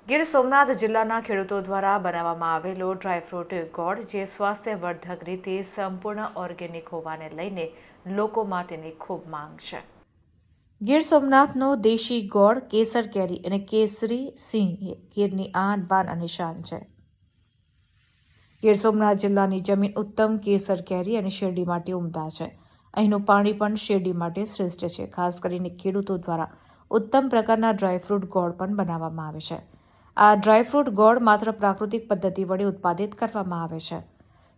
ગીર સોમનાથ જિલ્લાના ખેડૂતો દ્વારા બનાવવામાં આવેલો ડ્રાયફ્રૂટ ગોળ જે સ્વાસ્થ્યવર્ધક રીતે સંપૂર્ણ ઓર્ગેનિક હોવાને લઈને લોકોમાં તેની ખૂબ માંગ છે। ગીર સોમનાથનો દેશી ગોળ કેસર કેરી અને કેસરી સિંહ એ ગીરની આન બાન અને શાન છે। ગીર સોમનાથ જિલ્લાની જમીન ઉત્તમ કેસર કેરી અને શેરડી માટે ઉમદા છે। અહીંનું પાણી પણ શેરડી માટે શ્રેષ્ઠ છે। ખાસ કરીને ખેડૂતો દ્વારા ઉત્તમ પ્રકારના ડ્રાયફ્રૂટ ગોળ પણ બનાવવામાં આવે છે। આ ડ્રાયફ્રૂટ ગોળ માત્ર પ્રાકૃતિક પદ્ધતિ વડે ઉત્પાદિત કરવામાં આવે છે।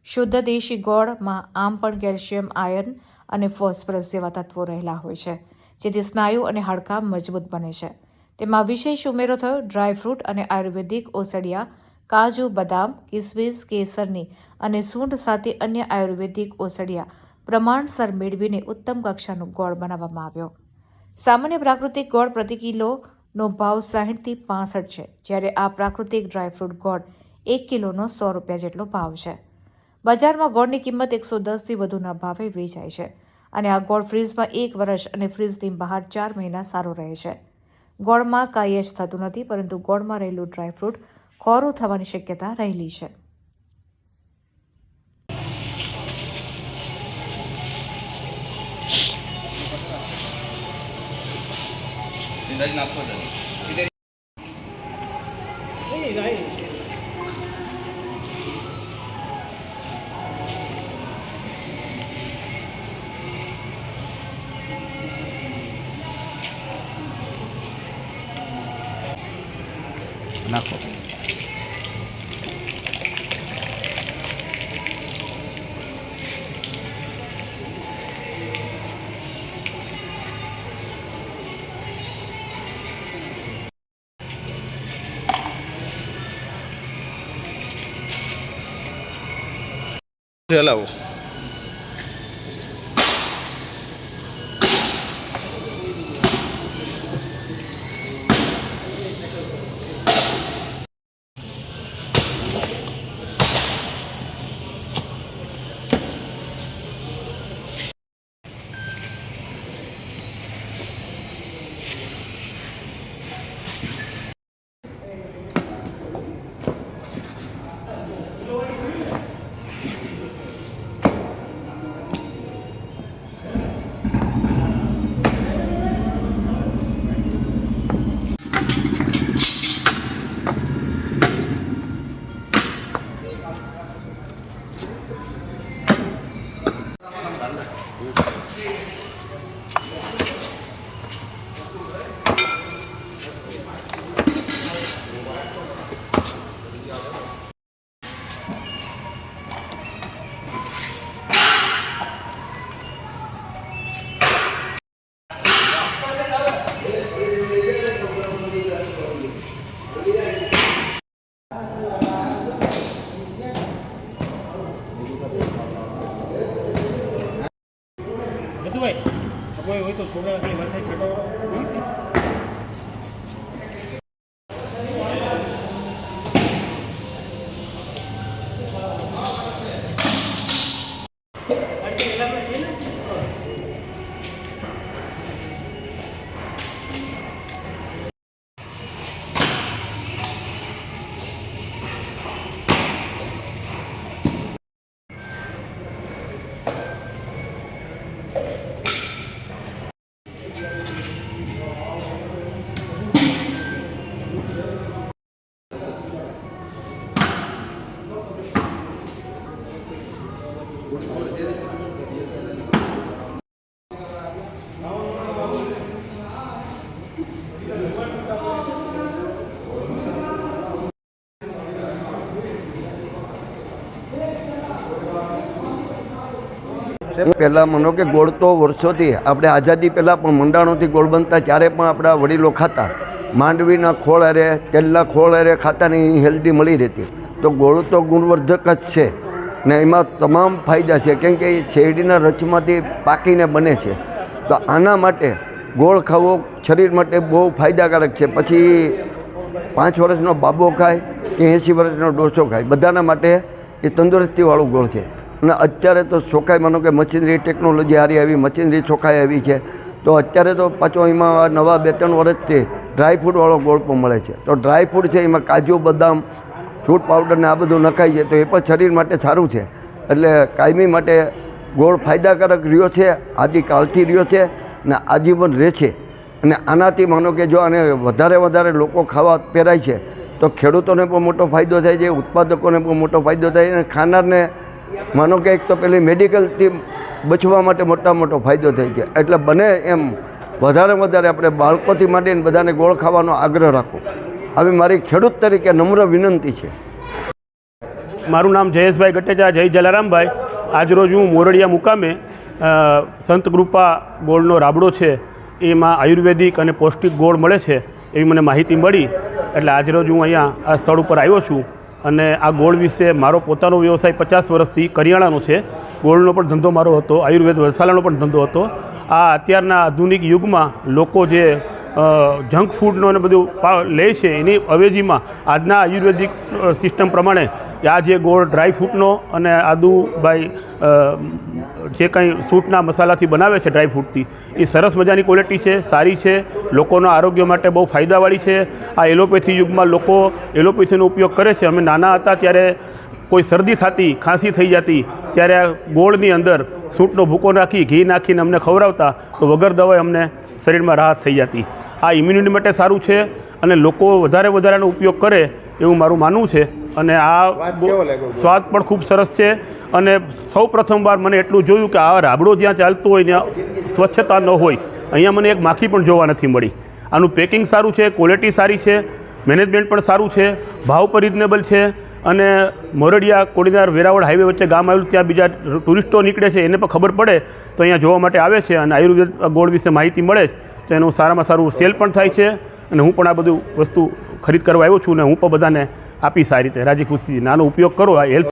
શુદ્ધ દેશી ગોળમાં આમ પણ કેલ્શિયમ, આયર્ન અને ફોસ્ફરસ જેવા તત્વો રહેલા હોય છે, જેથી સ્નાયુ અને હાડકાં મજબૂત બને છે। તેમાં વિશેષ ઉમેરો થયો ડ્રાયફ્રૂટ અને આયુર્વેદિક ઓસડિયા, કાજુ, બદામ, કિસમિસ, કેસરની અને સૂંઠ સાથે અન્ય આયુર્વેદિક ઓસડિયા પ્રમાણસર મેળવીને ઉત્તમ કક્ષાનો ગોળ બનાવવામાં આવ્યો। સામાન્ય પ્રાકૃતિક ગોળ પ્રતિ કિલોનો ભાવ 60 થી 65 છે, જ્યારે આ પ્રાકૃતિક ડ્રાયફ્રૂટ ગોળ 1 કિલોનો 100 રૂપિયા જેટલો ભાવ છે। બજારમાં ગોળની કિંમત 110 થી વધુના ભાવે વેચાય છે અને આ ગોળ ફ્રીઝમાં 1 વર્ષ અને ફ્રીઝની બહાર 4 મહિના સારો રહે છે। ગોળમાં કાંઈ જ થતું નથી, પરંતુ ગોળમાં રહેલું ડ્રાયફ્રૂટ ખોરું થવાની શક્યતા રહેલી છે। નાખો હલાવો કોઈ હોય તો છોકરા ખાલી માથે છટાવો પહેલાં માનો કે ગોળ તો વર્ષોથી આપણે આઝાદી પહેલાં પણ મંડાણોથી ગોળ બનતા, ત્યારે પણ આપણા વડીલો ખાતા, માંડવીના ખોળ અરે તેલના ખોળ અરે ખાતા ને એ હેલ્ધી મળી રહેતી। તો ગોળ તો ગુણવર્ધક જ છે ને એમાં તમામ ફાયદા છે, કેમ કે એ શેરડીના રસમાંથી પાકીને બને છે। તો આના માટે ગોળ ખાવો શરીર માટે બહુ ફાયદાકારક છે। પછી 5 વર્ષનો બાબો ખાય કે 80 વર્ષનો ડોસો ખાય, બધાના માટે એ તંદુરસ્તીવાળું ગોળ છે। અને અત્યારે તો ચોખાઈ માનો કે મશીનરી ટેકનોલોજી સારી આવી, મશીનરી ચોખાઈ આવી છે। તો અત્યારે તો પાછો એમાં નવા 2-3 વર્ષથી ડ્રાયફ્રૂટવાળો ગોળ પણ મળે છે. તો ડ્રાયફ્રૂટ છે એમાં કાજુ બદામ ફ્રૂટ પાવડર ને આ બધું નખાય છે, તો એ પણ શરીર માટે સારું છે. એટલે કાયમી માટે ગોળ ફાયદાકારક રહ્યો છે, આદિકાળથી રહ્યો છે ને આજીવન રહે છે. અને આનાથી માનો કે જો આને વધારે લોકો ખાવા પહેરાય છે તો ખેડૂતોને પણ મોટો ફાયદો થાય છે, ઉત્પાદકોને પણ મોટો ફાયદો થાય છે અને ખાનારને માનો કે એક તો પેલી મેડિકલથી બચવા માટે મોટો ફાયદો થાય છે. એટલે બને એમ વધારે આપણે બાળકોથી માંડીને બધાને ગોળ ખાવાનો આગ્રહ રાખો, આવી મારી ખેડૂત તરીકે નમ્ર વિનંતી છે. મારું નામ જયેશભાઈ ગટેજા, જય જલારામભાઈ. આજરોજ હું મોરડિયા મુકામે સંત કૃપા ગોળનો રાબડો છે એમાં આયુર્વેદિક અને પૌષ્ટિક ગોળ મળે છે એવી મને માહિતી મળી, એટલે આજરોજ હું અહીંયા આ સ્થળ ઉપર આવ્યો છું. અને આ ગોળ વિશે મારો પોતાનો વ્યવસાય 50 વર્ષથી કરિયાણાનો છે. ગોળનો પણ ધંધો મારો હતો, આયુર્વેદ મસાલાનો પણ ધંધો હતો. આ અત્યારના આધુનિક યુગમાં લોકો જે જંક ફૂડનો અને બધું લે છે એની અવેજીમાં આજના આયુર્વેદિક સિસ્ટમ પ્રમાણે આ જે ગોળ ડ્રાયફ્રૂટનો અને આદુભાઈ જે કંઈ સૂટના મસાલાથી બનાવે છે ડ્રાયફ્રૂટથી, એ સરસ મજાની ક્વોલિટી છે, સારી છે, લોકોના આરોગ્ય માટે બહુ ફાયદાવાળી છે. આ એલોપેથી યુગમાં લોકો એલોપેથીનો ઉપયોગ કરે છે. અમે નાના હતા ત્યારે કોઈ શરદી થતી, ખાંસી થઈ જતી, ત્યારે આ ગોળની અંદર સૂંઠનો ભૂકો નાખી ઘી નાખીને અમને ખવડાવતા, તો વગર દવાએ અમને શરીરમાં રાહત થઈ જતી. આ ઇમ્યુનિટી માટે સારું છે અને લોકો વધારેનો ઉપયોગ કરે એવું મારું માનવું છે. અને આ સ્વાદ પણ ખૂબ સરસ છે. અને સૌ પ્રથમવાર મને એટલું જોયું કે આ રાબડો જ્યાં ચાલતો હોય ત્યાં સ્વચ્છતા ન હોય. અહીંયા મને એક માખી પણ જોવા નથી મળી. આનું પેકિંગ સારું છે, ક્વોલિટી સારી છે, મેનેજમેન્ટ પણ સારું છે, ભાવ પણ રિઝનેબલ છે. અને મોરડિયા કોડીનાર વેરાવળ હાઈવે વચ્ચે ગામ આવેલું, ત્યાં બીજા ટુરિસ્ટો નીકળે છે, એને પણ ખબર પડે તો અહીંયા જોવા માટે આવે છે અને આયુર્વેદ ગોળ વિશે માહિતી મળે તો એનું સારામાં સારું સેલ પણ થાય છે. અને હું પણ આ બધું વસ્તુ ખરીદ કરવા આવ્યો છું અને હું પણ બધાને આપીશ આ રીતે રાજી ખુશી. આનો ઉપયોગ કરો, આ હેલ્થ